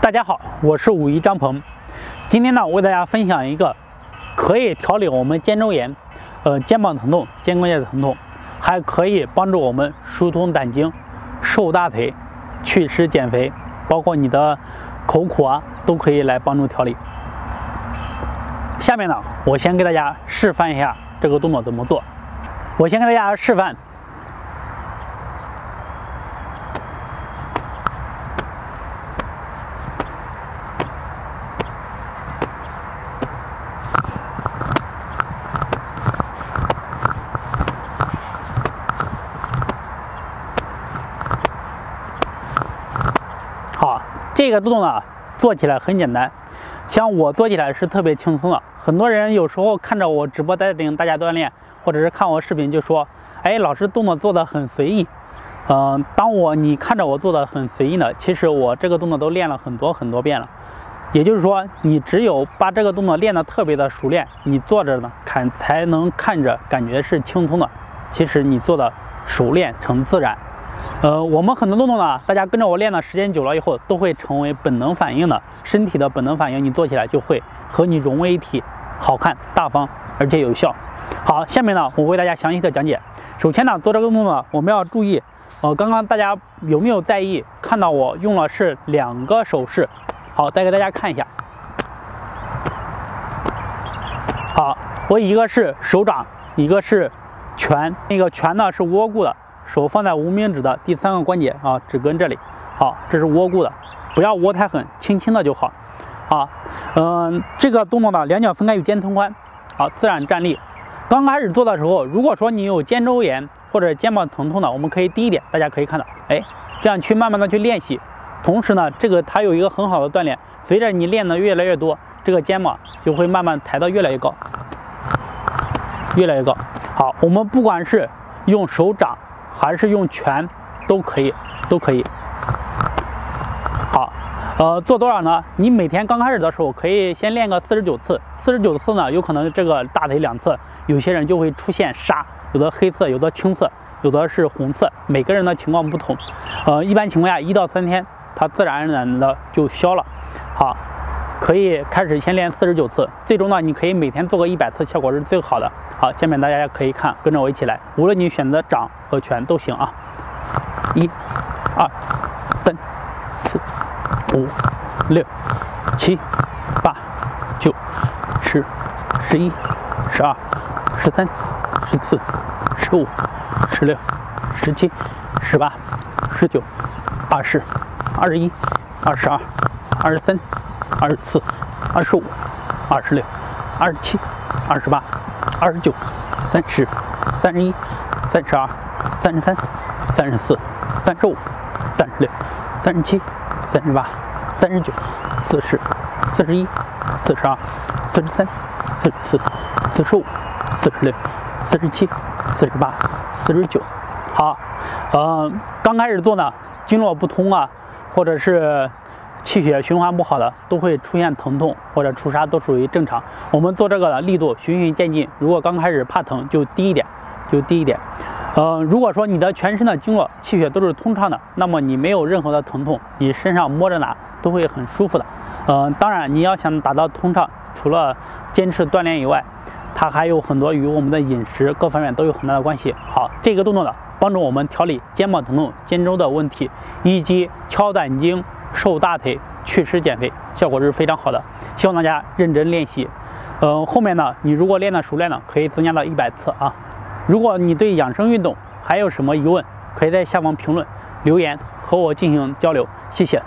大家好，我是武夷张鹏。今天呢，我为大家分享一个可以调理我们肩周炎、肩膀疼痛、肩关节的疼痛，还可以帮助我们疏通胆经、瘦大腿、祛湿减肥，包括你的口苦啊，都可以来帮助调理。下面呢，我先给大家示范一下这个动作怎么做。我先给大家示范。好，这个动作呢，做起来很简单，像我做起来是特别轻松的。很多人有时候看着我直播带领大家锻炼，或者是看我视频就说：“哎，老师动作做的很随意。”你看着我做的很随意呢，其实我这个动作都练了很多遍了。也就是说，你只有把这个动作练得特别的熟练，你做着呢才能看着感觉是轻松的。其实你做的熟练成自然。我们很多动作呢，大家跟着我练的时间久了以后，都会成为本能反应的，身体的本能反应，你做起来就会和你融为一体，好看、大方，而且有效。好，下面呢，我为大家详细的讲解。首先呢，做这个动作我们要注意，刚刚大家有没有在意看到我用了是2个手势？好，再给大家看一下。好，我一个是手掌，一个是拳，那个拳呢是窝固的。手放在无名指的第3个关节啊，指根这里。好，这是窝固的，不要窝太狠，轻轻的就好。啊，这个动作呢，两脚分开与肩同宽。好，自然站立。刚开始做的时候，如果说你有肩周炎或者肩膀疼痛的，我们可以低一点，大家可以看到，哎，这样去慢慢的去练习。同时呢，这个它有一个很好的锻炼，随着你练的越来越多，这个肩膀就会慢慢抬得越来越高，越来越高。好，我们不管是用手掌还是用拳都可以。好，做多少呢？你每天刚开始的时候可以先练个49次，49次呢，有可能这个大腿2次，有些人就会出现痧，有的黑色，有的青色，有的是红色，每个人的情况不同。一般情况下1到3天，它自然而然的就消了。好，可以开始先练49次，最终呢，你可以每天做个100次，效果是最好的。好，下面大家可以看，跟着我一起来，无论你选择掌和拳都行啊。1、2、3、4、5、6、7、8、9、10、11、12、13、14、15、16、17、18、19、20、21、22、23、24、25、26、27、28、29、30、31、32、33、34、35、36、37、38、39、40、41、42、43、44、45、46、47、48、49。好，刚开始做呢，经络不通啊，或者是气血循环不好的，都会出现疼痛或者出痧，都属于正常。我们做这个的力度循序渐进，如果刚开始怕疼就低一点，如果说你的全身的经络气血都是通畅的，那么你没有任何的疼痛，你身上摸着哪都会很舒服的。当然你要想达到通畅，除了坚持锻炼以外，它还有很多与我们的饮食各方面都有很大的关系。好，这个动作呢，帮助我们调理肩膀疼痛、肩周的问题，以及敲胆经、瘦大腿、祛湿减肥，效果是非常好的。希望大家认真练习。后面呢，你如果练得熟练呢，可以增加到100次啊。如果你对养生运动还有什么疑问，可以在下方评论留言和我进行交流，谢谢。